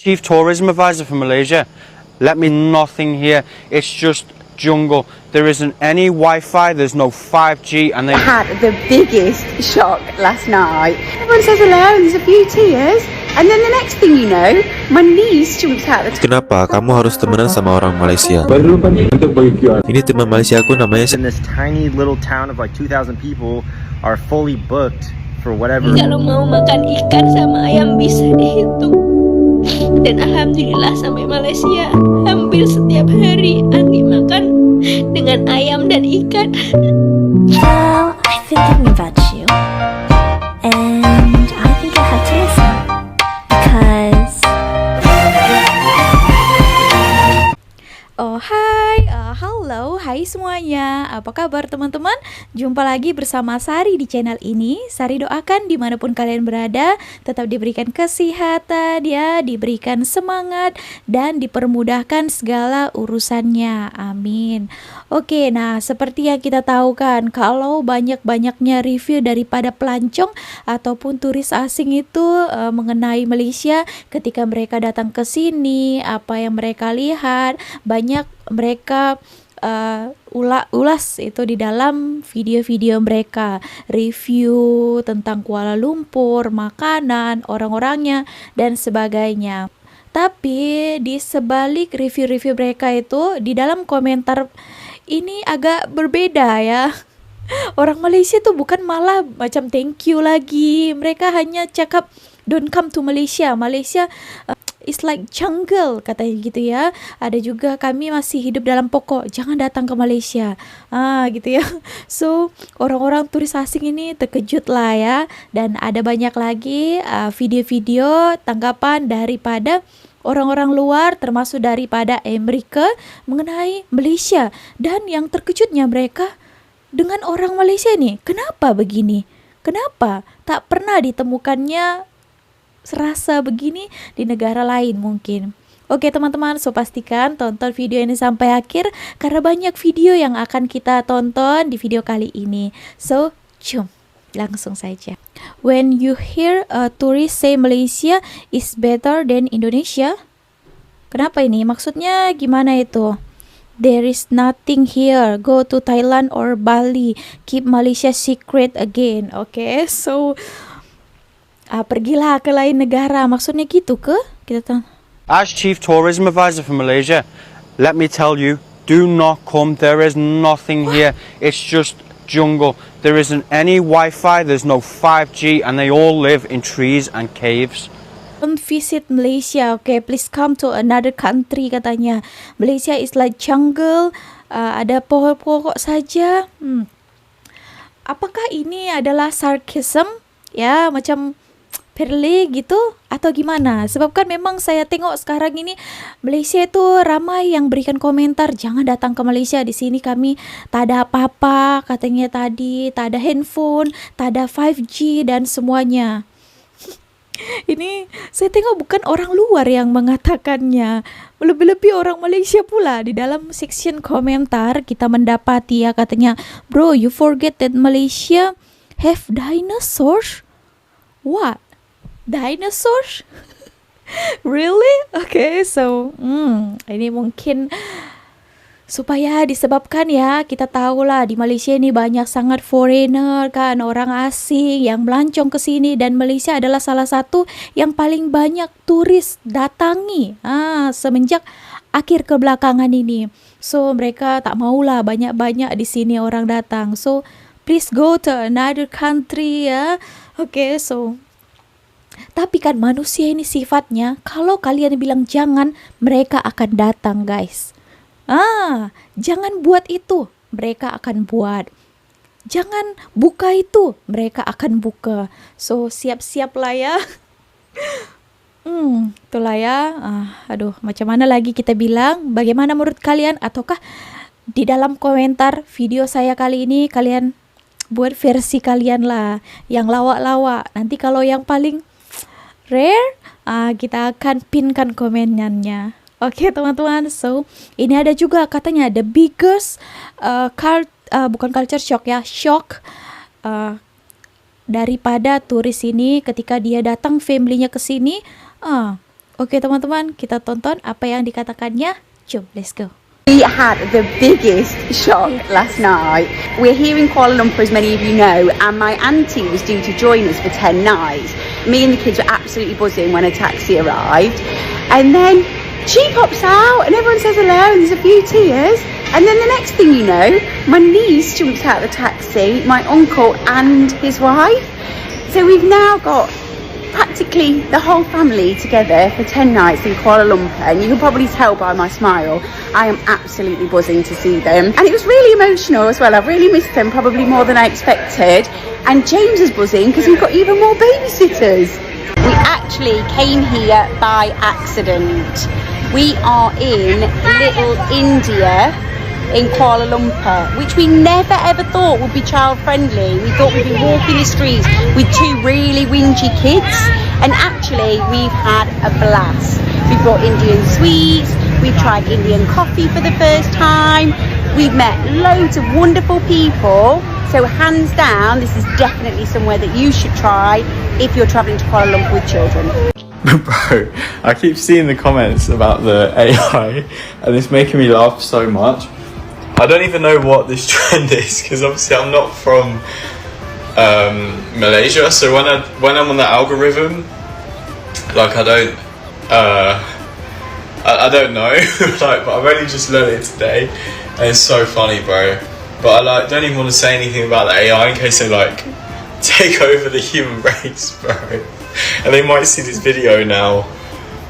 Chief Tourism Advisor for Malaysia. Let me nothing here. It's just jungle. There isn't any Wi-Fi, there's no 5G, and they had the biggest shock last night. Everyone says hello and there's a few tears, and then the next thing you know, my niece jumps out. Kenapa kamu harus temenan sama orang Malaysia? Ini teman Malaysia aku namanya. In this tiny little town of like 2,000 people are fully booked for whatever. Kalau mau makan ikan sama ayam bisa dihitung. Dan alhamdulillah sampai Malaysia hampir setiap hari Anggi makan dengan ayam dan ikan. Well, I've been thinking about you, and I think I have to listen because. Oh hai, halo, hai semuanya. Apa kabar teman-teman? Jumpa lagi bersama Sari di channel ini. Sari doakan dimanapun kalian berada tetap diberikan kesehatan ya, diberikan semangat dan dipermudahkan segala urusannya. Amin. Oke, nah seperti yang kita tahu kan, kalau banyak-banyaknya review daripada pelancong ataupun turis asing itu mengenai Malaysia ketika mereka datang ke sini, apa yang mereka lihat, banyak mereka ulas itu di dalam video-video mereka, review tentang Kuala Lumpur, makanan, orang-orangnya dan sebagainya. Tapi di sebalik review-review mereka itu, di dalam komentar ini agak berbeda ya. Orang Malaysia tuh bukan malah macam thank you lagi. Mereka hanya cakap don't come to Malaysia. Malaysia it's like jungle katanya gitu ya. Ada juga kami masih hidup dalam pokok, jangan datang ke Malaysia. Gitu ya. So orang-orang turis asing ini terkejut lah ya. Dan ada banyak lagi video-video tanggapan daripada orang-orang luar termasuk daripada Amerika mengenai Malaysia. Dan yang terkejutnya mereka dengan orang Malaysia nih, kenapa begini? Kenapa tak pernah ditemukannya serasa begini di negara lain mungkin? Oke teman-teman, so pastikan tonton video ini sampai akhir karena banyak video yang akan kita tonton di video kali ini. So, jom langsung saja. When you hear a tourist say Malaysia is better than Indonesia, kenapa ini? Maksudnya gimana itu? There is nothing here. Go to Thailand or Bali. Keep Malaysia secret again. Okay, so pergilah ke lain negara. Maksudnya gitu ke? Kita tahu. As Chief Tourism Advisor for Malaysia, let me tell you, do not come. There is nothing here. It's just jungle. There isn't any Wi-Fi, there's no 5G, and they all live in trees and caves. Don't visit Malaysia, okay? Please come to another country katanya. Malaysia is like jungle, ada pokok-pokok saja. Apakah ini adalah sarcasm? Ya, macam perle gitu atau gimana? Sebab kan memang saya tengok sekarang ini Malaysia itu ramai yang berikan komentar jangan datang ke Malaysia, di sini kami tak ada apa-apa katanya tadi, tak ada handphone, tak ada 5G dan semuanya. Ini saya tengok bukan orang luar yang mengatakannya, lebih-lebih orang Malaysia pula. Di dalam section komentar kita mendapati ya katanya, bro, you forget that Malaysia have dinosaurs? What? Dinosaurs? Really? Okay, so ini mungkin supaya disebabkan ya, kita tahulah di Malaysia ini banyak sangat foreigner kan, orang asing yang melancong ke sini, dan Malaysia adalah salah satu yang paling banyak turis datangi semenjak akhir kebelakangan ini. So mereka tak maulah banyak-banyak di sini orang datang. So please go to another country ya. Okay, so tapi kan manusia ini sifatnya kalau kalian bilang jangan, mereka akan datang guys. Jangan buat itu, mereka akan buat. Jangan buka itu, mereka akan buka. So siap-siaplah ya. Itulah ya. Aduh, macam mana lagi kita bilang? Bagaimana menurut kalian? Ataukah di dalam komentar video saya kali ini kalian buat versi kalian lah, yang lawak-lawak. Nanti kalau yang paling rare, kita akan pinkan komenannya. Oke teman-teman, so ini ada juga katanya the biggest bukan culture shock ya, shock daripada turis ini ketika dia datang, familynya ke sini, Oke teman-teman, kita tonton apa yang dikatakannya. Jom, let's go. We had the biggest shock last night. We're here in Kuala Lumpur, as many of you know, and my auntie was due to join us for 10 nights. Me and the kids were absolutely buzzing when a taxi arrived. And then she pops out and everyone says hello and there's a few tears. And then the next thing you know, my niece jumps out of the taxi, my uncle and his wife. So we've now got practically the whole family together for 10 nights in Kuala Lumpur, and you can probably tell by my smile I am absolutely buzzing to see them. And it was really emotional as well. I've really missed them, probably more than I expected. And James is buzzing because we've got even more babysitters. We actually came here by accident. We are in Little India in Kuala Lumpur, which we never ever thought would be child friendly. We thought we'd be walking the streets with two really whingy kids, and actually we've had a blast. We've brought Indian sweets, we've tried Indian coffee for the first time, we've met loads of wonderful people. So hands down, this is definitely somewhere that you should try if you're travelling to Kuala Lumpur with children. Bro, I keep seeing the comments about the AI and it's making me laugh so much. I don't even know what this trend is because obviously I'm not from Malaysia, so when I'm on the algorithm, like I don't know, like, but I've only just learned it today, and it's so funny, bro. But I don't even want to say anything about the AI in case they like take over the human race, bro. And they might see this video now,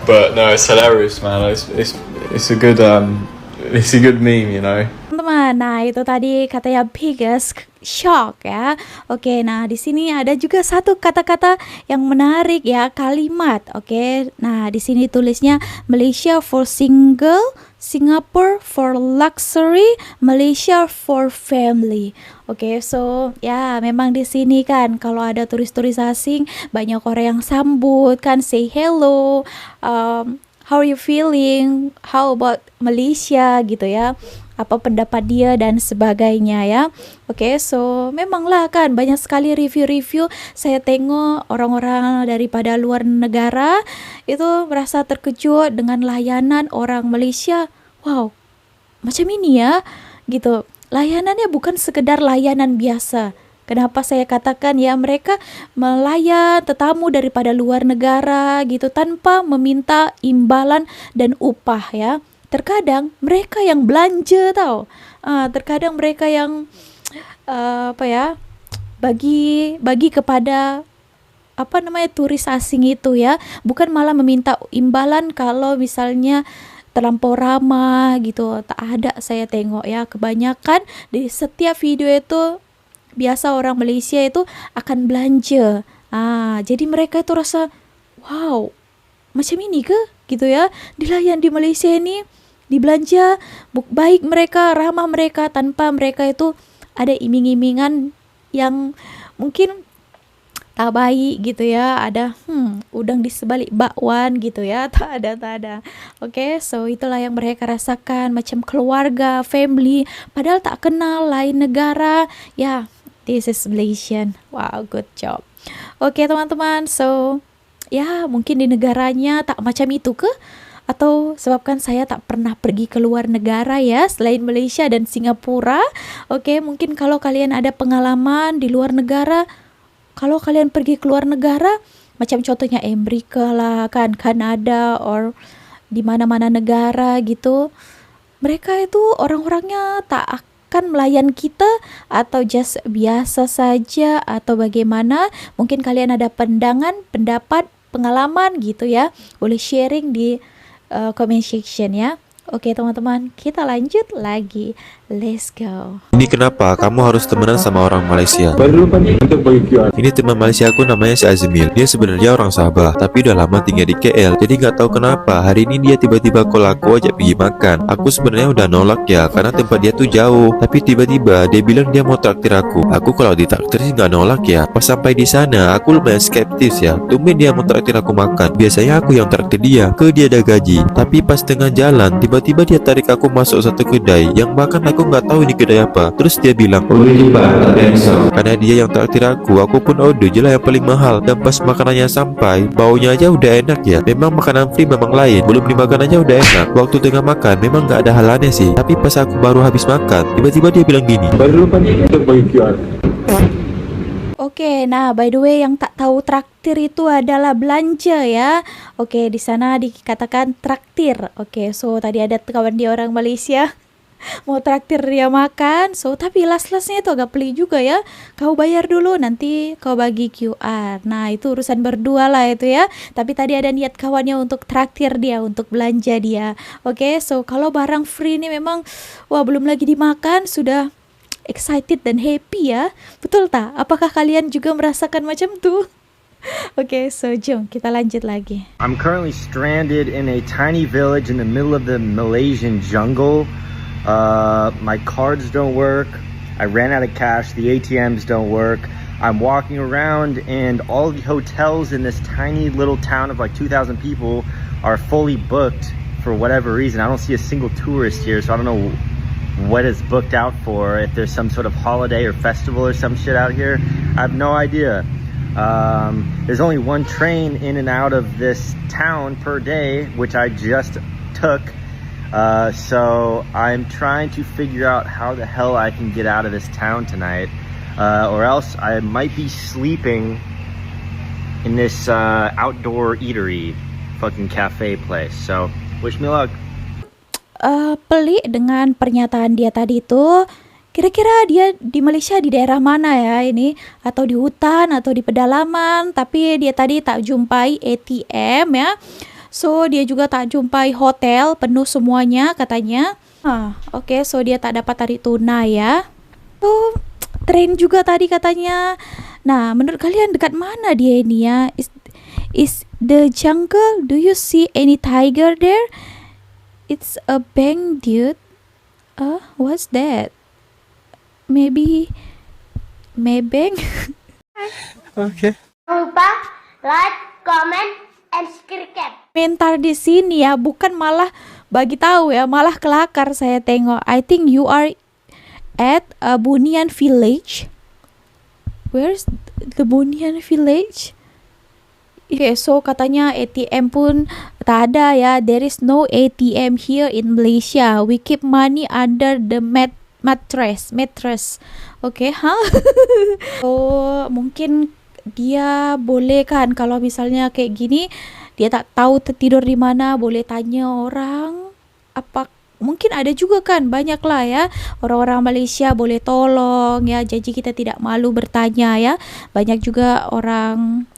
but no, it's hilarious, man. It's a good meme, you know. Teman-teman, nah itu tadi katanya biggest shock ya. Oke, nah di sini ada juga satu kata-kata yang menarik ya, kalimat. Oke, nah di sini tulisnya Malaysia for single, Singapore for luxury, Malaysia for family. Oke, so ya memang di sini kan kalau ada turis-turis asing banyak orang yang sambut kan, say hello, how are you feeling, how about Malaysia gitu ya, apa pendapat dia dan sebagainya ya. Oke, so memanglah kan banyak sekali review-review saya tengok orang-orang daripada luar negara itu merasa terkejut dengan layanan orang Malaysia. Wow, macam ini ya gitu. Layanannya bukan sekedar layanan biasa. Kenapa saya katakan ya, mereka melayan tetamu daripada luar negara gitu tanpa meminta imbalan dan upah ya. Terkadang mereka yang belanja tau, terkadang mereka yang bagi kepada turis asing itu ya, bukan malah meminta imbalan kalau misalnya terlampau ramah gitu. Tak ada saya tengok ya, kebanyakan di setiap video itu biasa orang Malaysia itu akan belanja. Jadi mereka itu rasa wow, macam ini ke gitu ya, dilayan di Malaysia ini, dibelanja baik mereka, ramah mereka, tanpa mereka itu ada iming-imingan yang mungkin tak baik gitu ya, ada udang di sebalik bakwan gitu ya, tak ada. Oke, so itulah yang mereka rasakan, macam keluarga, family, padahal tak kenal, lain negara ya. This is Malaysian. Wow, good job. Oke teman-teman, so ya mungkin di negaranya tak macam itu ke? Atau sebabkan saya tak pernah pergi ke luar negara ya, selain Malaysia dan Singapura. Oke, mungkin kalau kalian ada pengalaman di luar negara, kalau kalian pergi ke luar negara, macam contohnya Amerika lah kan, Kanada, or di mana-mana negara gitu, mereka itu orang-orangnya tak akan melayan kita atau just biasa saja atau bagaimana. Mungkin kalian ada pandangan, pendapat, pengalaman gitu ya, boleh sharing di comment section ya. Oke teman-teman, kita lanjut lagi. Let's go. Ini kenapa kamu harus temenan sama orang Malaysia? Ini teman Malaysia aku, namanya si Azmil. Dia sebenarnya orang Sabah, tapi udah lama tinggal di KL. Jadi nggak tahu kenapa hari ini dia tiba-tiba call aku ajak pergi makan. Aku sebenarnya udah nolak ya, karena tempat dia tuh jauh. Tapi tiba-tiba dia bilang dia mau traktir aku. Aku kalau ditraktir sih nggak nolak ya. Pas sampai di sana, aku lumayan skeptis ya. Tumben dia mau traktir aku makan. Biasanya aku yang traktir dia, dia ada gaji. Tapi pas tengah jalan, tiba Tiba-tiba dia tarik aku masuk satu kedai yang bahkan aku nggak tahu ini kedai apa. Terus dia bilang, "Order cepat, tak cancel." Karena dia yang traktir aku pun order je lah yang paling mahal. Dan pas makanannya sampai, baunya aja udah enak ya. Memang makanan free memang lain, belum dimakan aja udah enak. Waktu tengah makan memang nggak ada halannya sih. Tapi pas aku baru habis makan, tiba-tiba dia bilang gini, "Baru lupa nih untuk bagi QR." Oke, nah by the way yang tak tahu traktir itu adalah belanja ya. Oke, di sana dikatakan traktir. Oke, so tadi ada kawan dia orang Malaysia mau traktir dia makan. So tapi last-lastnya itu agak pelik juga ya. Kau bayar dulu nanti kau bagi QR. Nah, itu urusan berdua lah itu ya. Tapi tadi ada niat kawannya untuk traktir dia, untuk belanja dia. Oke, so kalau barang free ini memang wah belum lagi dimakan sudah excited dan happy ya. Betul tak? Apakah kalian juga merasakan macam tu? Oke, so jom kita lanjut lagi. I'm currently stranded in a tiny village in the middle of the Malaysian jungle. My cards don't work. I ran out of cash. The ATMs don't work. I'm walking around and all the hotels in this tiny little town of like 2,000 people are fully booked for whatever reason. I don't see a single tourist here, so I don't know what is booked out for, if there's some sort of holiday or festival or some shit out here. I have no idea. There's only one train in and out of this town per day, which I just took. So I'm trying to figure out how the hell I can get out of this town tonight, or else I might be sleeping in this outdoor eatery fucking cafe place. So wish me luck. Pelik dengan pernyataan dia tadi itu. Kira-kira dia di Malaysia di daerah mana ya ini? Atau di hutan atau di pedalaman. Tapi dia tadi tak jumpai ATM ya. So dia juga tak jumpai hotel penuh semuanya katanya. Oke, so dia tak dapat tarik tunai ya. So train juga tadi katanya. Nah, menurut kalian dekat mana dia ini ya? Is the jungle? Do you see any tiger there? It's a bank, dude. What's that? Maybe Maybank? Okay. Jangan lupa like, comment, and subscribe. Komentar di sini ya, bukan malah bagi tahu ya, malah kelakar saya tengok. I think you are at Bunian Village. Where's the Bunian Village? Okay, so katanya ATM pun tak ada ya. There is no ATM here in Malaysia. We keep money under the mattress. Okay, So mungkin dia boleh kan kalau misalnya kayak gini dia tak tahu tidur di mana, boleh tanya orang. Apa mungkin ada juga kan, banyak lah ya orang-orang Malaysia boleh tolong ya. Jadi kita tidak malu bertanya ya. Banyak juga orang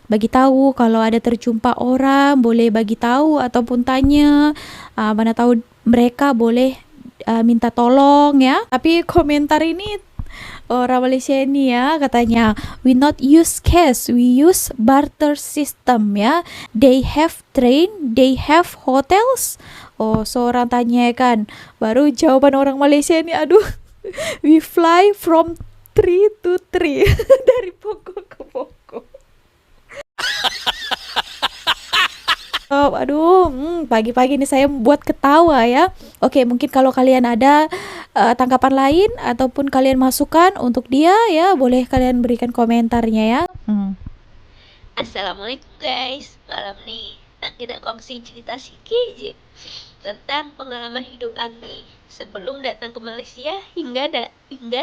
bagi tahu kalau ada terjumpa orang, boleh bagi tahu ataupun tanya. Mana tahu mereka boleh minta tolong ya. Tapi komentar ini orang Malaysia ini ya katanya, we not use cash, we use barter system ya. They have train, they have hotels. Oh, seorang tanya kan. Baru jawaban orang Malaysia ini, aduh. We fly from tree to tree. Dari pokok ke pokok. Pagi-pagi ini saya buat ketawa ya. Oke, mungkin kalau kalian ada tanggapan lain ataupun kalian masukan untuk dia ya, boleh kalian berikan komentarnya ya. Assalamualaikum guys. Malam nih kita kongsi cerita sedikit tentang pengalaman hidup Anggi sebelum datang ke Malaysia hingga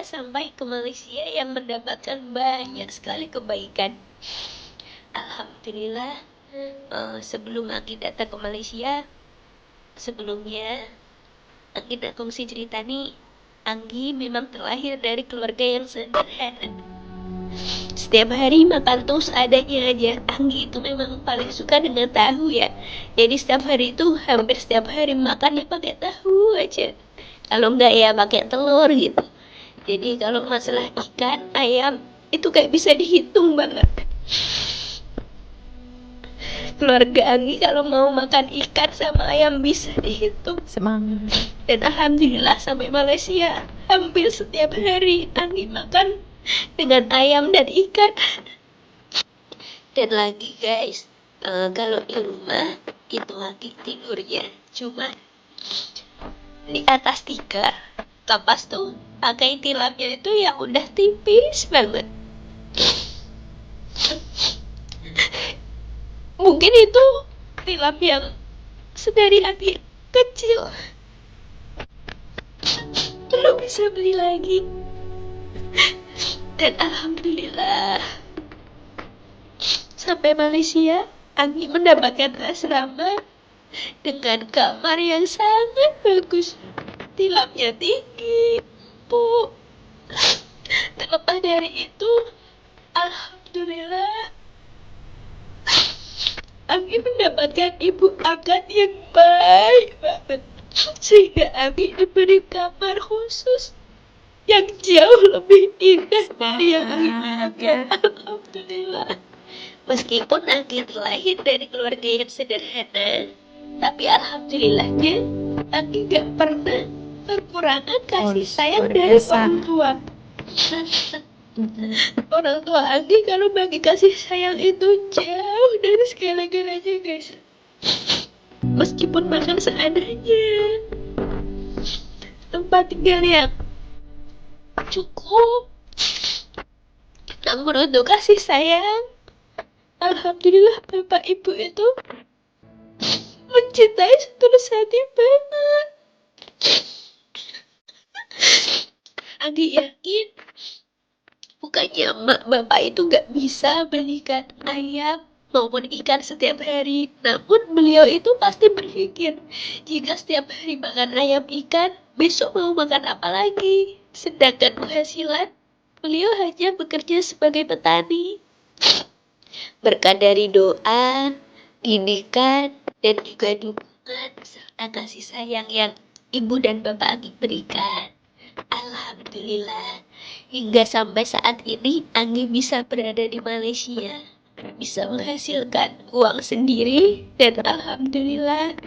sampai ke Malaysia yang mendapatkan banyak sekali kebaikan. Alhamdulillah, sebelum Anggi datang ke Malaysia, sebelumnya Anggi nak kongsi cerita nih. Anggi memang terlahir dari keluarga yang sederhana. Setiap hari makan tuh seadanya aja. Anggi itu memang paling suka dengan tahu ya. Jadi setiap hari itu hampir setiap hari makannya pakai tahu aja. Kalau enggak ya pakai telur gitu. Jadi kalau masalah ikan, ayam itu kayak bisa dihitung banget. Keluarga Anggi kalau mau makan ikan sama ayam bisa dihitung. Semangat. Dan alhamdulillah sampai Malaysia hampir setiap hari Anggi makan dengan ayam dan ikan. Dan lagi guys, kalau di rumah itu Anggi tidurnya cuma di atas tikar kapas tuh pakai tilapnya itu yang udah tipis banget. Mungkin itu tilap yang sedari hati kecil belum bisa beli lagi. Dan alhamdulillah sampai Malaysia Anggi mendapatkan asrama dengan kamar yang sangat bagus. Tilapnya tinggi, Bu. Terlepas dari itu, alhamdulillah Anggi mendapatkan ibu angkat yang baik banget. Sehingga Anggi diberi kamar khusus yang jauh lebih indah dari yang Anggi dapatkan. Alhamdulillah. Meskipun Anggi terlahir dari keluarga yang sederhana, tapi alhamdulillahnya Anggi gak pernah kekurangan kasih sayang dari orang tua. Orang tua Anggi kalau bagi kasih sayang itu jauh dari segala-galanya, guys. Meskipun makan seadanya, tempat tinggal yang cukup, namun untuk kasih sayang, alhamdulillah bapak ibu itu mencintai setulus hati banget. Anggi yakin bukannya mak bapak itu gak bisa belikan ayam maupun ikan setiap hari, namun beliau itu pasti berpikir jika setiap hari makan ayam ikan, besok mau makan apa lagi. Sedangkan penghasilan beliau hanya bekerja sebagai petani. Berkat dari doa, didikan, dan juga dukungan serta kasih sayang yang ibu dan bapak Anggi berikan, alhamdulillah hingga sampai saat ini Anggi bisa berada di Malaysia, bisa menghasilkan uang sendiri, dan alhamdulillah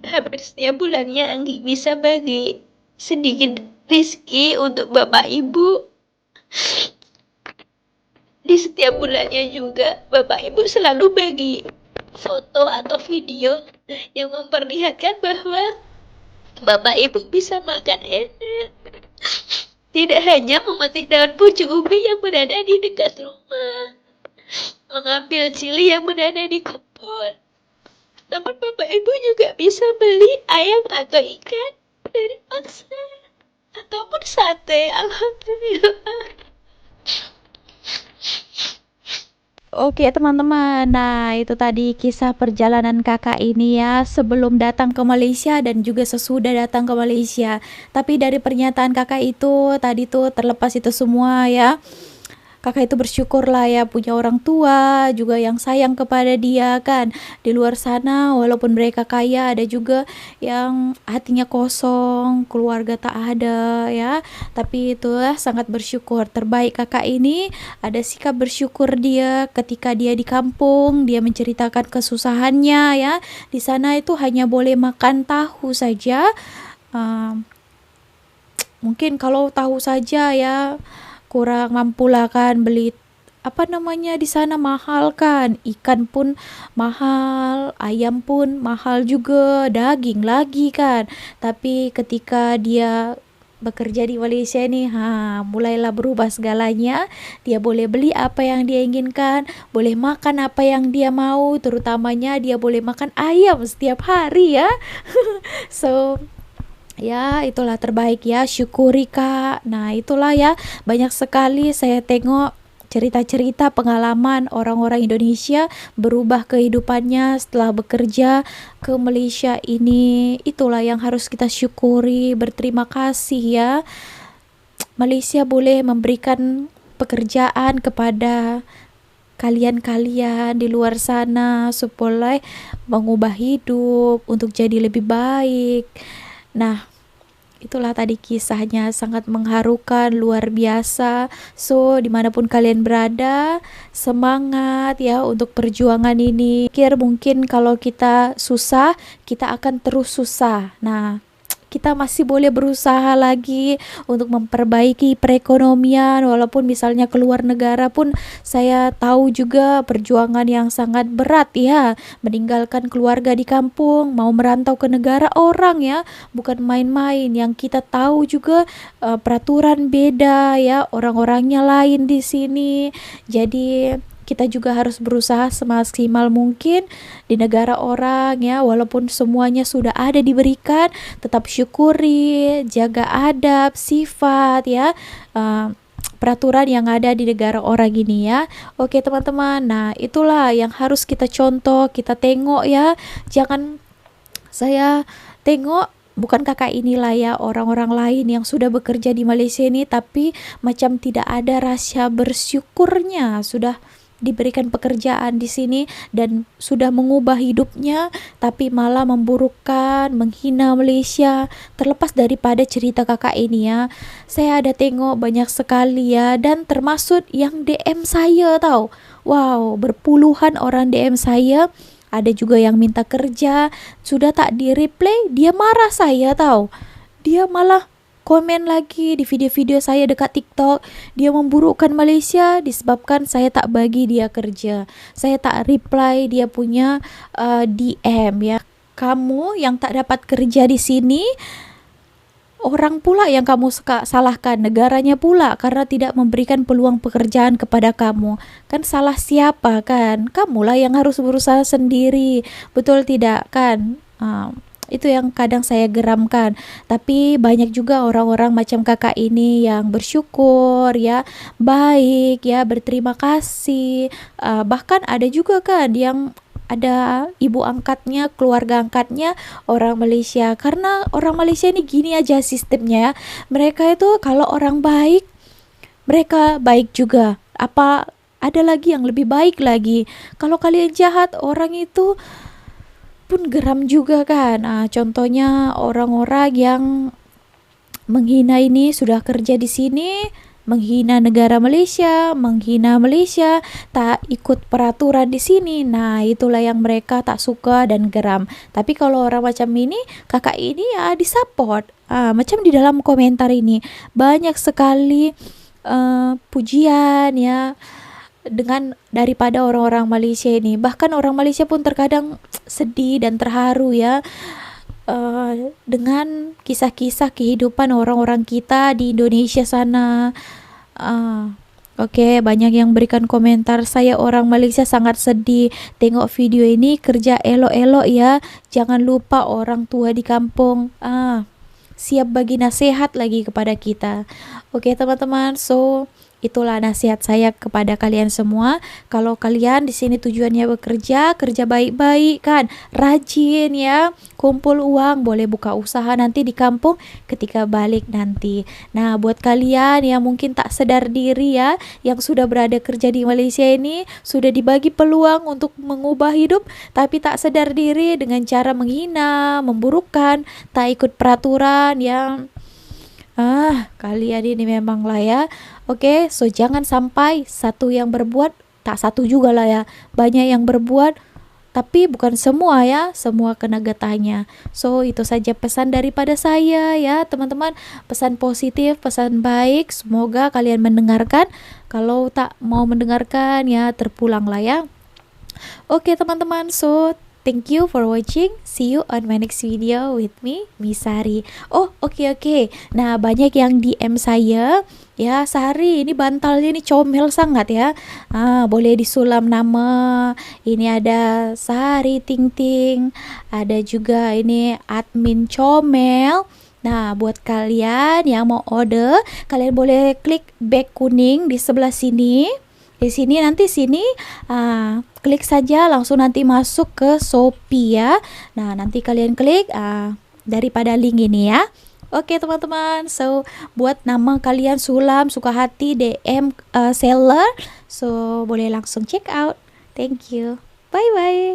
hampir setiap bulannya Anggi bisa bagi sedikit rezeki untuk bapak ibu. Di setiap bulannya juga bapak ibu selalu bagi foto atau video yang memperlihatkan bahwa bapak ibu bisa makan enak. Tidak hanya memetik daun pucuk ubi yang berada di dekat rumah, mengambil cili yang berada di kebun, namun bapak ibu juga bisa beli ayam atau ikan dari pasar ataupun sate. Alhamdulillah. Oke teman-teman, nah itu tadi kisah perjalanan kakak ini ya, sebelum datang ke Malaysia dan juga sesudah datang ke Malaysia. Tapi dari pernyataan kakak itu tadi tuh terlepas itu semua ya, kakak itu bersyukur lah ya punya orang tua juga yang sayang kepada dia kan. Di luar sana walaupun mereka kaya, ada juga yang hatinya kosong, keluarga tak ada ya. Tapi itulah sangat bersyukur. Terbaik kakak ini ada sikap bersyukur dia ketika dia di kampung, dia menceritakan kesusahannya ya. Di sana itu hanya boleh makan tahu saja. Mungkin kalau tahu saja ya kurang mampu lah kan, beli apa namanya di sana mahal kan, ikan pun mahal, ayam pun mahal juga, daging lagi kan. Tapi ketika dia bekerja di Malaysia nih, mulailah berubah segalanya. Dia boleh beli apa yang dia inginkan, boleh makan apa yang dia mau, terutamanya dia boleh makan ayam setiap hari ya. So ya itulah terbaik ya, syukuri kak. Nah itulah ya, banyak sekali saya tengok cerita-cerita pengalaman orang-orang Indonesia berubah kehidupannya setelah bekerja ke Malaysia ini. Itulah yang harus kita syukuri, berterima kasih ya. Malaysia boleh memberikan pekerjaan kepada kalian-kalian di luar sana supaya mengubah hidup untuk jadi lebih baik. Nah, itulah tadi kisahnya, sangat mengharukan, luar biasa. So, dimanapun kalian berada, semangat ya untuk perjuangan ini. Mungkin kalau kita susah, kita akan terus susah. Nah, kita masih boleh berusaha lagi untuk memperbaiki perekonomian, walaupun misalnya keluar negara pun saya tahu juga perjuangan yang sangat berat ya, meninggalkan keluarga di kampung, mau merantau ke negara orang ya, bukan main-main. Yang kita tahu juga peraturan beda ya, orang-orangnya lain di sini. Jadi kita juga harus berusaha semaksimal mungkin di negara orang ya, walaupun semuanya sudah ada diberikan, tetap syukuri, jaga adab, sifat ya, peraturan yang ada di negara orang ini ya. Oke teman-teman, nah itulah yang harus kita contoh, kita tengok ya. Jangan saya tengok bukan kakak inilah ya, orang-orang lain yang sudah bekerja di Malaysia ini tapi macam tidak ada rasa bersyukurnya, sudah diberikan pekerjaan di sini dan sudah mengubah hidupnya, tapi malah memburukkan, menghina Malaysia. Terlepas daripada cerita kakak ini ya, saya ada tengok banyak sekali ya, dan termasuk yang DM saya tahu. Wow, berpuluhan orang DM saya. Ada juga yang minta kerja, sudah tak di reply, dia marah saya tahu. Dia malah komen lagi di video-video saya dekat TikTok. Dia memburukkan Malaysia disebabkan saya tak bagi dia kerja, saya tak reply dia punya DM ya. Kamu yang tak dapat kerja di sini, orang pula yang kamu salahkan, negaranya pula karena tidak memberikan peluang pekerjaan kepada kamu. Kan salah siapa kan? Kamulah yang harus berusaha sendiri, betul tidak kan? Itu yang kadang saya geramkan. Tapi banyak juga orang-orang macam kakak ini yang bersyukur ya, baik ya, berterima kasih. Bahkan ada juga kan yang ada ibu angkatnya, keluarga angkatnya orang Malaysia. Karena orang Malaysia ini gini aja sistemnya. Mereka itu kalau orang baik, mereka baik juga. Apa ada lagi yang lebih baik lagi? Kalau kalian jahat, orang itu pun geram juga kan. Contohnya orang-orang yang menghina ini, sudah kerja di sini, menghina negara Malaysia, menghina Malaysia, tak ikut peraturan di sini. Nah, itulah yang mereka tak suka dan geram. Tapi kalau orang macam ini, kakak ini ya disupport. Macam di dalam komentar ini banyak sekali pujian ya, dengan daripada orang-orang Malaysia ini. Bahkan orang Malaysia pun terkadang sedih dan terharu ya, dengan kisah-kisah kehidupan orang-orang kita di Indonesia sana. Oke, banyak yang berikan komentar, saya orang Malaysia sangat sedih tengok video ini, kerja elok-elok ya, jangan lupa orang tua di kampung. Siap bagi nasihat lagi kepada kita. Oke teman-teman, so itulah nasihat saya kepada kalian semua. Kalau kalian di sini tujuannya bekerja, kerja baik-baik kan, rajin ya, kumpul uang, boleh buka usaha nanti di kampung ketika balik nanti. Nah, buat kalian yang mungkin tak sadar diri ya, yang sudah berada kerja di Malaysia ini, sudah dibagi peluang untuk mengubah hidup, tapi tak sadar diri dengan cara menghina, memburukkan, tak ikut peraturan yang kalian ini memang lah ya. Oke, so jangan sampai satu yang berbuat, tak satu juga lah ya, banyak yang berbuat, tapi bukan semua ya, semua kena getahnya. So itu saja pesan daripada saya ya teman-teman, pesan positif, pesan baik. Semoga kalian mendengarkan. Kalau tak mau mendengarkan ya terpulang lah ya. Oke teman-teman, so thank you for watching. See you on my next video with me, Miss Sari. Oke. Nah, banyak yang DM saya, ya Sari ini bantalnya ini comel sangat ya. Boleh disulam nama. Ini ada Sari Ting Ting. Ada juga ini admin comel. Nah, buat kalian yang mau order, kalian boleh klik back kuning di sebelah sini. Di sini nanti klik saja langsung nanti masuk ke Shopee ya. Nah, nanti kalian klik daripada link ini ya. Oke teman-teman, so buat nama kalian sulam suka hati DM seller, so boleh langsung check out. Thank you. Bye bye.